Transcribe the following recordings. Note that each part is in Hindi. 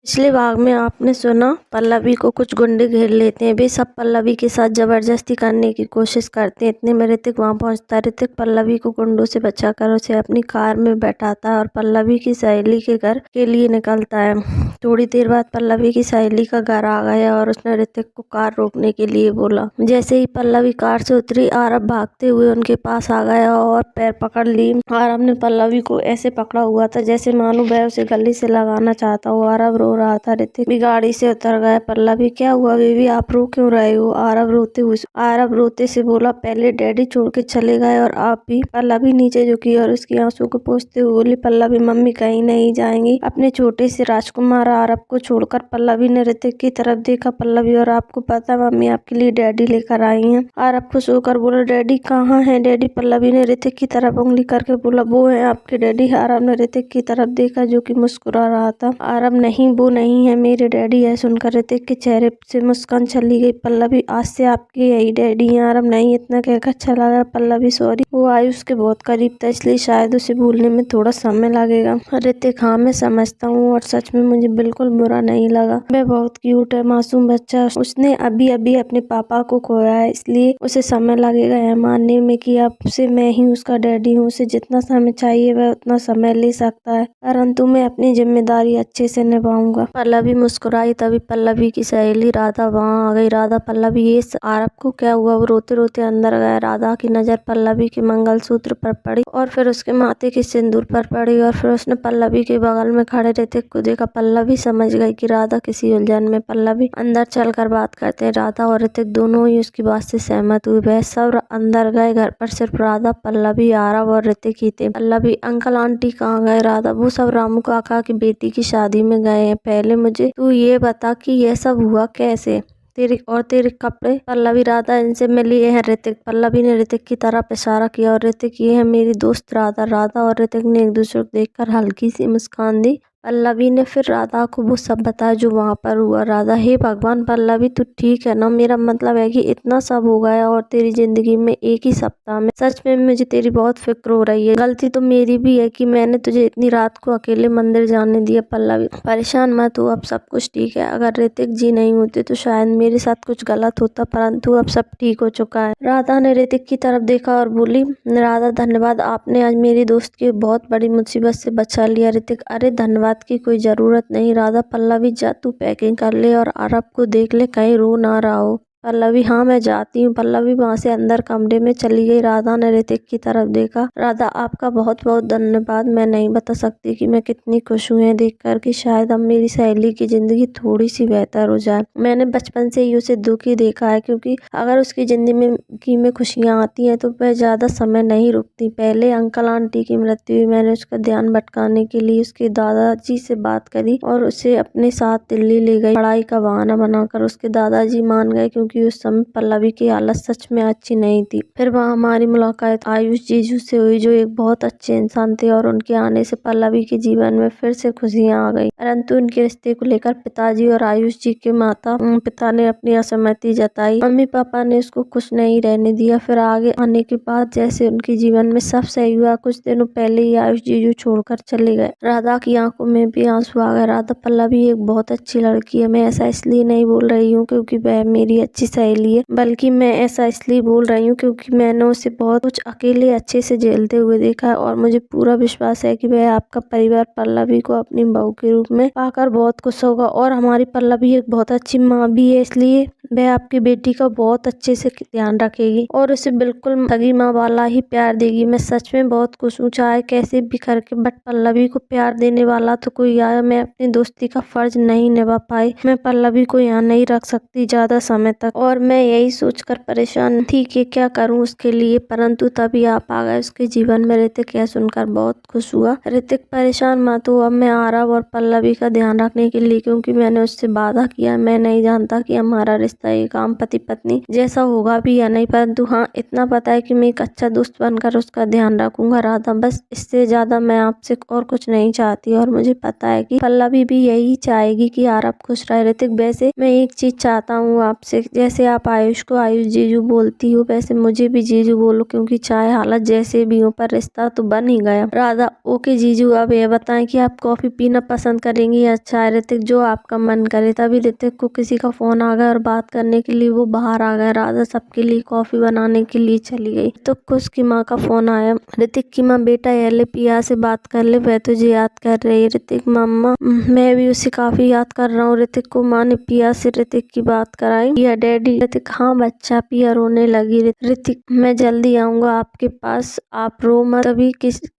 पिछले भाग में आपने सुना पल्लवी को कुछ गुंडे घेर लेते हैं। वे सब पल्लवी के साथ जबरदस्ती करने की कोशिश करते हैं। इतने में ऋतिक वहां पहुंचता है। ऋतिक पल्लवी को गुंडों से बचाकर उसे अपनी कार में बैठाता है और पल्लवी की सहेली के घर के लिए निकलता है। थोड़ी देर बाद पल्लवी की सहेली का घर आ गया और उसने ऋतिक को कार रोकने के लिए बोला। जैसे ही पल्लवी कार से उतरी, आरव भागते हुए उनके पास आ गया और पैर पकड़ ली। आरव ने पल्लवी को ऐसे पकड़ा हुआ था जैसे मानो वह उसे गले से लगाना चाहता हो। आरव रो रहा था। ऋतिक भी गाड़ी से उतर गया। पल्लवी, क्या हुआ बेबी, आप रो क्यों रहे हो? आरव रोते से बोला, पहले डैडी छोड़ के चले गए और आप भी। पल्लवी नीचे झुकी और उसकी आंसू को पोंछते हुए बोली, पल्लवी मम्मी कहीं नहीं जाएंगी अपने छोटे से राजकुमार आरव को छोड़कर। पल्लवी ने ऋतिक की तरफ देखा। पल्लवी, और आपको पता है मम्मी आपके लिए डैडी लेकर आई हैं। आरव खुश होकर बोला, डैडी कहाँ है डैडी? पल्लवी ने ऋतिक की तरफ उंगली करके बोला, वो है आपके डैडी। आरव ने ऋतिक की तरफ देखा जो कि मुस्कुरा रहा था। आरव, नहीं वो नहीं है मेरे डैडी है। सुनकर ऋतिक के चेहरे से मुस्कान चली गई। पल्लवी, आज से आपके यही डैडी हैं। आरव, नहीं, इतना कहकर चला गया। पल्लवी, सॉरी, वो आयुष के बहुत करीब था इसलिए शायद उसे भूलने में थोड़ा समय लगेगा। ऋतिक, हाँ मैं समझता हूँ और सच में मुझे बिल्कुल बुरा नहीं लगा। वह बहुत क्यूट है, मासूम बच्चा। उसने अभी अभी अपने पापा को खोया है इसलिए उसे समय लगेगा यह मानने में कि अब से मैं ही उसका डैडी हूँ। उसे जितना समय चाहिए वह उतना समय ले सकता है, परंतु मैं अपनी जिम्मेदारी अच्छे से निभाऊंगा। पल्लवी मुस्कुराई। तभी पल्लवी की सहेली राधा वहाँ आ गई। राधा, पल्लवी ये आरव को क्या हुआ? वो रोते रोते अंदर गया। राधा की नजर पल्लवी के मंगलसूत्र पर पड़ी और फिर उसके माथे के सिंदूर पर पड़ी और फिर उसने पल्लवी के बगल में खड़े ऋतिक को देखा। पल्लवी समझ गई कि राधा किसी उलझन में। पल्लवी, अंदर चलकर बात करते हैं। राधा और ऋतिक दोनों ही उसकी बात से सहमत हुए। वह सब अंदर गए। घर पर सिर्फ राधा, पल्लवी, आरव और ऋतिक ही थे। पल्लवी, अंकल आंटी कहाँ गए? राधा, वो सब रामू काका की बेटी की शादी में गए हैं। पहले मुझे तू ये बता कि यह सब हुआ कैसे? तेरे कपड़े? पल्लवी, राधा इनसे मिली है ऋतिक। पल्लवी ने ऋतिक की तरफ इशारा किया और ऋतिक, ये है मेरी दोस्त राधा। राधा और ऋतिक ने एक दूसरे को देखकर हल्की सी मुस्कान दी। पल्लवी ने फिर राधा को वो सब बताया जो वहाँ पर हुआ। राधा, हे भगवान, पल्लवी तू ठीक है ना? मेरा मतलब है कि इतना सब हो गया और तेरी जिंदगी में एक ही सप्ताह में। सच में मुझे तेरी बहुत फिक्र हो रही है। गलती तो मेरी भी है कि मैंने तुझे इतनी रात को अकेले मंदिर जाने दिया। पल्लवी, परेशान मत हो, अब सब कुछ ठीक है। अगर ऋतिक जी नहीं होते तो शायद मेरे साथ कुछ गलत होता, परंतु अब सब ठीक हो चुका है। राधा ने ऋतिक की तरफ देखा और बोली, राधा धन्यवाद, आपने आज मेरी दोस्त की बहुत बड़ी मुसीबत से बचा लिया। ऋतिक, अरे धन्यवाद की कोई जरूरत नहीं। राधा, पल्लवी जा तू पैकिंग कर ले और आरव को देख ले कहीं रो ना रहा हो। पल्लवी, हाँ मैं जाती हूँ। पल्लवी वहाँ से अंदर कमरे में चली गई। राधा ने ऋतिक की तरफ देखा। राधा, आपका बहुत बहुत धन्यवाद। मैं नहीं बता सकती कि मैं कितनी खुश हूँ देख कर कि शायद अब मेरी सहेली की जिंदगी थोड़ी सी बेहतर हो जाए। मैंने बचपन से ही उसे दुखी देखा है, क्योंकि अगर उसकी जिंदगी में खुशियाँ आती हैं तो वह ज्यादा समय नहीं रुकती। पहले अंकल आंटी की मृत्यु हुई, मैंने उसका ध्यान भटकाने के लिए उसके दादाजी से बात करी और उसे अपने साथ दिल्ली ले गई, पढ़ाई का बहाना बनाकर। उसके दादाजी मान गए क्योंकि उस समय पल्लवी की हालत सच में अच्छी नहीं थी। फिर वहाँ हमारी मुलाकात आयुष जीजू से हुई जो एक बहुत अच्छे इंसान थे और उनके आने से पल्लवी के जीवन में फिर से खुशियाँ आ गई। परंतु उनके रिश्ते को लेकर पिताजी और आयुष जी के माता पिता ने अपनी असहमति जताई। मम्मी पापा ने उसको खुश नहीं रहने दिया। फिर आगे आने के बाद जैसे उनके जीवन में सब सही हुआ, कुछ दिनों पहले ही आयुष जीजू छोड़कर चले गए। राधा की आंखों में भी आंसू आ गए। राधा, पल्लवी एक बहुत अच्छी लड़की है। मैं ऐसा इसलिए नहीं बोल रही हूँ क्योंकि वह मेरी अच्छी सहेली है, बल्कि मैं ऐसा इसलिए बोल रही हूँ क्योंकि मैंने उसे बहुत कुछ अकेले अच्छे से झेलते हुए देखा है और मुझे पूरा विश्वास है कि वह आपका परिवार पल्लवी को अपनी बहू के रूप में पाकर बहुत खुश होगा। और हमारी पल्लवी एक बहुत अच्छी माँ भी है, इसलिए वह आपकी बेटी का बहुत अच्छे से ध्यान रखेगी और उसे बिल्कुल सगी माँ वाला ही प्यार देगी। मैं सच में बहुत खुश हूँ, चाहे कैसे भी करके, बट पल्लवी को प्यार देने वाला तो कोई आया। मैं अपनी दोस्ती का फर्ज नहीं निभा पाई। मैं पल्लवी को यहाँ नहीं रख सकती ज्यादा समय तक और मैं यही सोचकर परेशान थी कि क्या करूँ उसके लिए, परंतु तभी आप आ गए उसके जीवन में। ऋतिक यह सुनकर बहुत खुश हुआ। ऋतिक, परेशान मत हो, अब मैं आरव और पल्लवी का ध्यान रखने के लिए, क्योंकि मैंने उससे वादा किया। मैं नहीं जानता कि हमारा रिश्ता एक आम पति पत्नी जैसा होगा भी या नहीं, परंतु हाँ इतना पता है कि मैं एक अच्छा दोस्त बनकर उसका ध्यान रखूंगा। राधा, बस इससे ज्यादा मैं आपसे और कुछ नहीं चाहती और मुझे पता है कि पल्लवी भी यही चाहेगी कि आरव खुश रहे। ऋतिक, वैसे मैं एक चीज चाहता हूँ आपसे, जैसे आप आयुष को आयुष जीजू बोलती हो वैसे मुझे भी जीजू बोलो, क्योंकि चाहे हालत जैसे भी हो पर रिश्ता तो बन ही गया। राधा ओके जीजू, अब ये बताएं कि आप कॉफी पीना पसंद करेंगी या चाय? ऋतिक जो आपका मन करे। तभी ऋतिक को किसी का फोन आ गया और बात करने के लिए वो बाहर आ गया। राधा सबके लिए कॉफी बनाने के लिए चली गई तो उसकी माँ का फोन आया। ऋतिक की माँ, बेटा ये ले पिया से बात कर ले, वह तुझे याद कर रही है। ऋतिक, मम्मा मैं भी उसे काफी याद कर रहा हूँ। ऋतिक को माँ ने पिया से ऋतिक की बात कराई। पिया डैडी। ऋतिक, हाँ बच्चा। पिया रोने लगी। ऋतिक, मैं जल्दी आऊंगा आपके पास, आप रो मत। तभी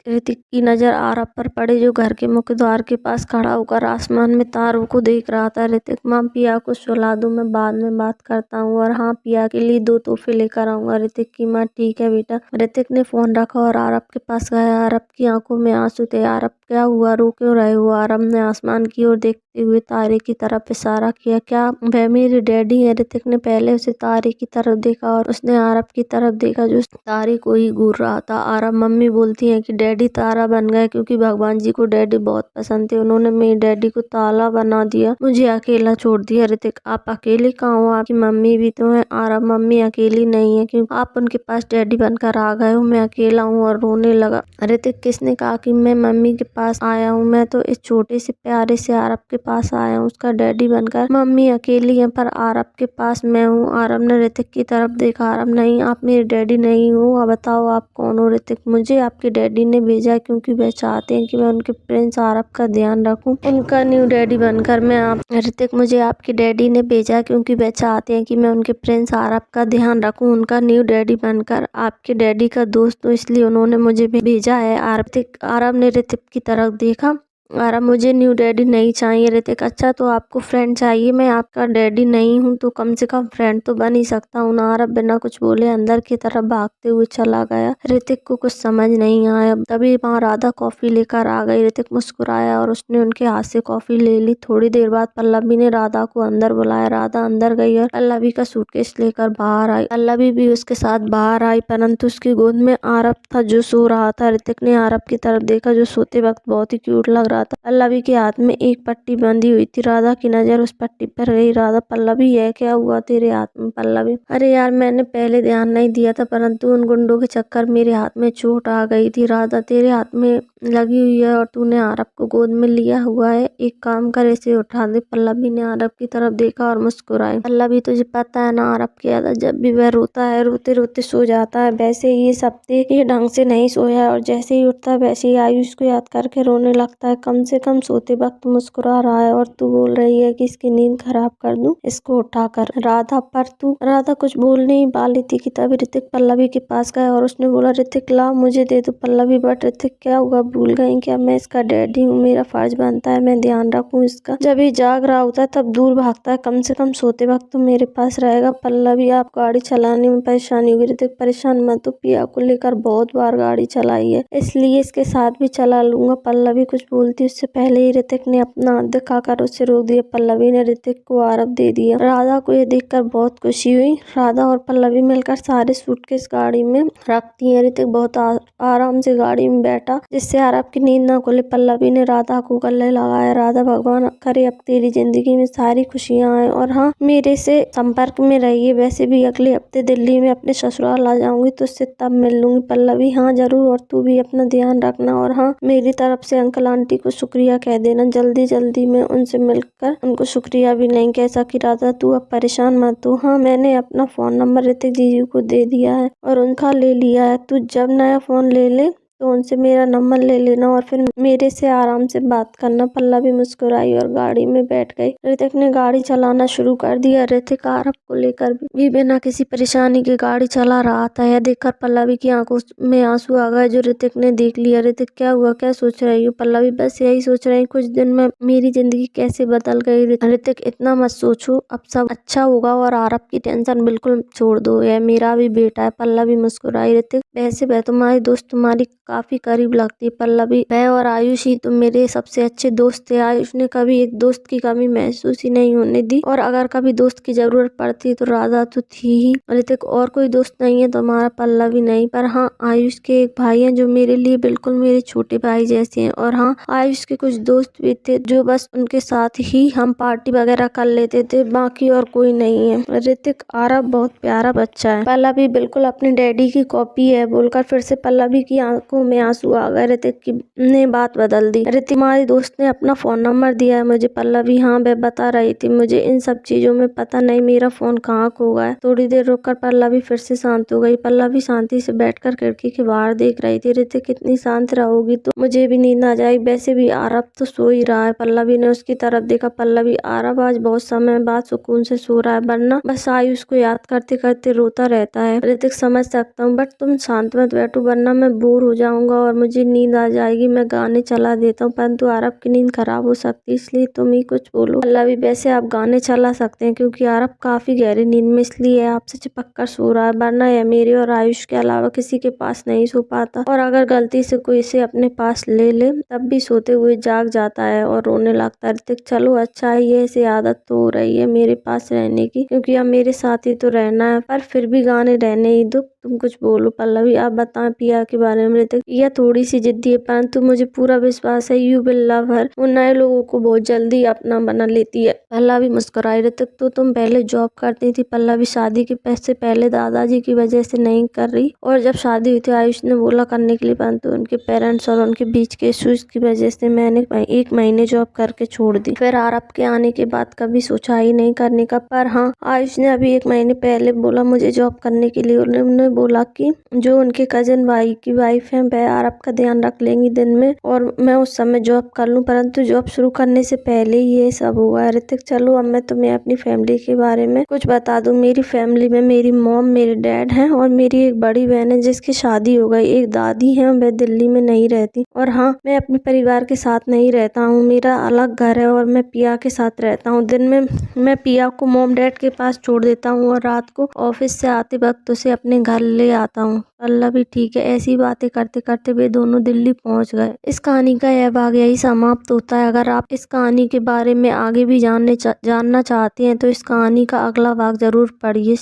ऋतिक की नजर आरब पर पड़े जो घर के मुख्य द्वार के पास खड़ा होकर आसमान में तारों को देख रहा था। ऋतिक, माँ पिया को सुला दो, मैं बाद में बात करता हूँ, और हाँ पिया के लिए 2 तोहफे लेकर आऊंगा। ऋतिक की माँ, ठीक है बेटा। ऋतिक ने फोन रखा और आरब के पास गया। आरब की आंखों में आंसू थे। आरब, क्या हुआ, रो क्यों रहे हो? आरब ने आसमान की ओर देखते हुए तारे की तरफ इशारा किया। क्या वह मेरे डैडी है? ऋतिक ने पहले उसे तारे की तरफ देखा और उसने आरब की तरफ देखा जो तारे को ही घूर रहा था। आरब, मम्मी बोलती है कि डैडी तारा बन गए क्योंकि भगवान जी को डैडी बहुत पसंद थे, उन्होंने मेरे डैडी को ताला बना दिया, मुझे अकेला छोड़ दिया। ऋतिक, आप अकेले कहाँ हो? आपकी मम्मी भी तो है। आरब, मम्मी अकेली नहीं है क्योंकि आप उनके पास डैडी बनकर आ गए हो, मैं अकेला हूँ, और रोने लगा। ऋतिक, किसने कहा कि मैं मम्मी के पास आया हूँ? मैं तो इस छोटे से प्यारे से आरब के पास आया हूँ उसका डैडी बनकर। मम्मी अकेली है पर आरब के पास मैं हूँ। आरब ने ऋतिक की तरफ देखा। आरब, नहीं आप मेरे डैडी नहीं हो, अब बताओ आप कौन हो? ऋतिक, मुझे आपके डैडी ने भेजा है क्योंकि वह चाहते हैं कि मैं उनके प्रिंस आरब का ध्यान रखूं, उनका न्यू डैडी बनकर। मैं आप ऋतिक, मुझे आपके डैडी ने भेजा है क्योंकि वह चाहते हैं कि मैं उनके प्रिंस आरब का ध्यान रखूं, उनका न्यू डैडी बनकर। आपके डैडी का दोस्त हूँ इसलिए उन्होंने मुझे भेजा है। आरब ने ऋतिक की तरफ देखा। आरब, मुझे न्यू डैडी नहीं चाहिए। ऋतिक, अच्छा तो आपको फ्रेंड चाहिए? मैं आपका डैडी नहीं हूँ तो कम से कम फ्रेंड तो बन ही सकता हूँ ना। आरब बिना कुछ बोले अंदर की तरफ भागते हुए चला गया। ऋतिक को कुछ समझ नहीं आया। तभी वहाँ राधा कॉफी लेकर आ गई। ऋतिक मुस्कुराया और उसने उनके हाथ से कॉफी ले ली। थोड़ी देर बाद पल्लवी ने राधा को अंदर बुलाया। राधा अंदर गई और पल्लवी का सूटकेस लेकर बाहर आई। पल्लवी भी उसके साथ बाहर आई, परंतु उसकी गोद में आरब था जो सो रहा था। ऋतिक ने आरब की तरफ देखा जो सोते वक्त बहुत ही क्यूट लग रहा था। पल्लवी के हाथ में एक पट्टी बंधी हुई थी। राधा की नजर उस पट्टी पर गई। राधा, पल्लवी यह क्या हुआ तेरे हाथ में? पल्लवी, अरे यार मैंने पहले ध्यान नहीं दिया था, परंतु उन गुंडों के चक्कर मेरे हाथ में चोट आ गई थी। राधा, तेरे हाथ में लगी हुई है और तूने आरब को गोद में लिया हुआ है, एक काम कर इसे उठा दे। पल्लवी ने आरब की तरफ देखा और मुस्कुराई। पल्लवी, तुझे पता है ना आरब की आदत, जब भी वह रोता है रोते रोते सो जाता है, वैसे ही इस हफ्ते ये ढंग से नहीं सोया है और जैसे ही उठता है वैसे ही आयुष को याद करके रोने लगता है। कम से कम सोते वक्त मुस्कुरा रहा है और तू बोल रही है कि इसकी नींद खराब कर दूं, इसको उठा कर। राधा, पर तू। राधा कुछ बोल नहीं पाली थी कि तभी ऋतिक पल्लवी के पास गया और उसने बोला, ऋतिक ला मुझे दे दो। पल्लवी, बट ऋतिक क्या हुआ, भूल गई क्या? मैं इसका डैडी हूँ, मेरा फर्ज बनता है मैं ध्यान रखूँ इसका। जब ये जाग रहा होता है तब दूर भागता है, कम से कम सोते वक्त तो मेरे पास रहेगा। पल्लवी, आप गाड़ी चलाने में परेशानी होगी। ऋतिक, परेशान मत हो, पिया को लेकर बहुत बार गाड़ी चलाई है इसलिए इसके साथ भी चला लूंगा। पल्लवी कुछ बोलती उससे पहले ही ऋतिक ने अपना हाथ दिखाकर उसे रोक दिया। पल्लवी ने ऋतिक को आरब दे दिया। राधा को यह देखकर बहुत खुशी हुई। राधा और पल्लवी मिलकर सारे सूटकेस गाड़ी में रखती है। ऋतिक बहुत आराम से गाड़ी में बैठा जिससे आरब की नींद न खुले। पल्लवी ने राधा को गले लगाया। राधा, भगवान करे अब तेरी जिंदगी में सारी खुशियाँ आए और हाँ मेरे से संपर्क में रहिए। वैसे भी अगले हफ्ते दिल्ली में अपने ससुराल आ जाऊंगी तो उससे तब मिल लूंगी। पल्लवी, हाँ जरूर, और तू भी अपना ध्यान रखना और हाँ मेरी तरफ से अंकल आंटी को शुक्रिया कह देना। जल्दी जल्दी में उनसे मिलकर उनको शुक्रिया भी नहीं कह सकी। राधा, तू अब परेशान मत हो। हाँ मैंने अपना फोन नंबर ऋतिक जीजू को दे दिया है और उनका ले लिया है। तू जब नया फोन ले ले तो उनसे मेरा नंबर ले लेना और फिर मेरे से आराम से बात करना। पल्लवी मुस्कुराई और गाड़ी में बैठ गई। ऋतिक ने गाड़ी चलाना शुरू कर दिया। ऋतिक आरब को लेकर भी बिना किसी परेशानी के गाड़ी चला रहा था। यह देखकर पल्लवी की आंखों में आंसू आ गए जो ऋतिक ने देख लिया। ऋतिक, क्या हुआ, क्या सोच रही हो? पल्लवी, बस यही सोच रही, कुछ दिन में मेरी जिंदगी कैसे बदल गई। ऋतिक, इतना मत सोचो, अब सब अच्छा होगा और आरब की टेंशन बिल्कुल छोड़ दो, यह मेरा भी बेटा है। पल्लवी मुस्कुराई। ऋतिक, वैसे वह तुम्हारी दोस्त तुम्हारी काफी करीब लगती है पल्लवी। वह और आयुष ही तो मेरे सबसे अच्छे दोस्त थे। आयुष ने कभी एक दोस्त की कमी महसूस ही नहीं होने दी, और अगर कभी दोस्त की जरूरत पड़ती तो राधा तो थी ही। ऋतिक, और कोई दोस्त नहीं है तो हमारा पल्लवी नहीं, पर हाँ आयुष के एक भाई है जो मेरे लिए बिल्कुल मेरे छोटे भाई जैसे हैं। और हाँ, आयुष के कुछ दोस्त भी थे जो बस उनके साथ ही हम पार्टी वगैरह कर लेते थे, बाकी और कोई नहीं है। ऋतिक, आरव बहुत प्यारा बच्चा है। पल्लवी बिल्कुल अपने डैडी की कॉपी है, बोलकर फिर से पल्लवी की आंखों में आंसू आ गए। ऋतिक की ने बात बदल दी। ऋतिक, हमारी दोस्त ने अपना फोन नंबर दिया है मुझे। पल्लवी, हाँ वह बता रही थी मुझे इन सब चीजों में पता नहीं मेरा फोन कहाँ खो गया। थोड़ी देर रुककर पल्लवी फिर से शांत हो गई। पल्लवी शांति से बैठकर खिड़की के बाहर देख रही थी। ऋतिक, इतनी शांत रहोगी तो मुझे भी नींद आ जाएगी, वैसे भी आरव तो सो ही रहा है। पल्लवी ने उसकी तरफ देखा। पल्लवी, आरव आज बहुत समय बाद सुकून से सो रहा है, वरना बस आयुष को याद करते करते रोता रहता है। ऋतिक, समझ सकता हूँ, बट तुम शांत मत बैठो वरना मैं बोर हो जाऊंगा और मुझे नींद आ जाएगी। मैं गाने चला देता हूँ, परंतु आरव की नींद खराब हो सकती है, इसलिए तुम ही कुछ बोलो। पल्लवी, वैसे आप गाने चला सकते हैं क्योंकि आरव काफी गहरी नींद में इसलिए आपसे चिपक कर सो रहा है, वरना यह मेरे और आयुष के अलावा किसी के पास नहीं सो पाता, और अगर गलती से कोई इसे अपने पास ले ले तब भी सोते हुए जाग जाता है और रोने लगता है। ऋतिक, चलो अच्छा है, ये इसे आदत तो हो रही है मेरे पास रहने की, क्योंकि अब मेरे साथ ही तो रहना है, पर फिर भी गाने रहने ही दो। तुम कुछ बोलो। पल्लवी, आप बताएं पिया के बारे में। ऋतिक, पिया थोड़ी सी जिद्दी है, परंतु मुझे पूरा विश्वास है यू विल लव हर। वो नए लोगों को बहुत जल्दी अपना बना लेती है। पल्लवी मुस्कुराई। ऋतिक, तो तुम पहले जॉब करती थी। पल्लवी, शादी के पैसे पहले दादाजी की वजह से नहीं कर रही, और जब शादी हुई थी आयुष ने बोला करने के लिए, परंतु उनके पेरेंट्स और उनके बीच के इश्यूज की वजह से मैंने 1 महीने जॉब करके छोड़ दी। फिर आरव के आने के बाद कभी सोचा ही नहीं करने का, पर हाँ आयुष ने अभी 1 महीने पहले बोला मुझे जॉब करने के लिए। उन्होंने बोला कि जो उनके कजन भाई की वाइफ है वह आरव का ध्यान रख लेंगी दिन में, और मैं उस समय जॉब कर लूँ, परंतु जॉब शुरू करने से पहले ही ये सब हुआ। ऋतिक, चलो अब मैं तुम्हें अपनी फैमिली के बारे में कुछ बता दूं। मेरी फैमिली में मेरी मॉम, मेरे डैड हैं और मेरी एक बड़ी बहन है जिसकी शादी हो गई। एक दादी है, वह दिल्ली में नहीं रहती, और हाँ मैं अपने परिवार के साथ नहीं रहता हूँ, मेरा अलग घर है और मैं पिया के साथ रहता हूँ। दिन में मैं पिया को मॉम डैड के पास छोड़ देता हूँ और रात को ऑफिस से आते वक्त उसे अपने घर ले आता हूँ। पल्लवी, ठीक है। ऐसी बातें करते करते वे दोनों दिल्ली पहुंच गए। इस कहानी का यह भाग यही समाप्त होता है। अगर आप इस कहानी के बारे में आगे भी जानना चाहते हैं तो इस कहानी का अगला भाग जरूर पढ़िए।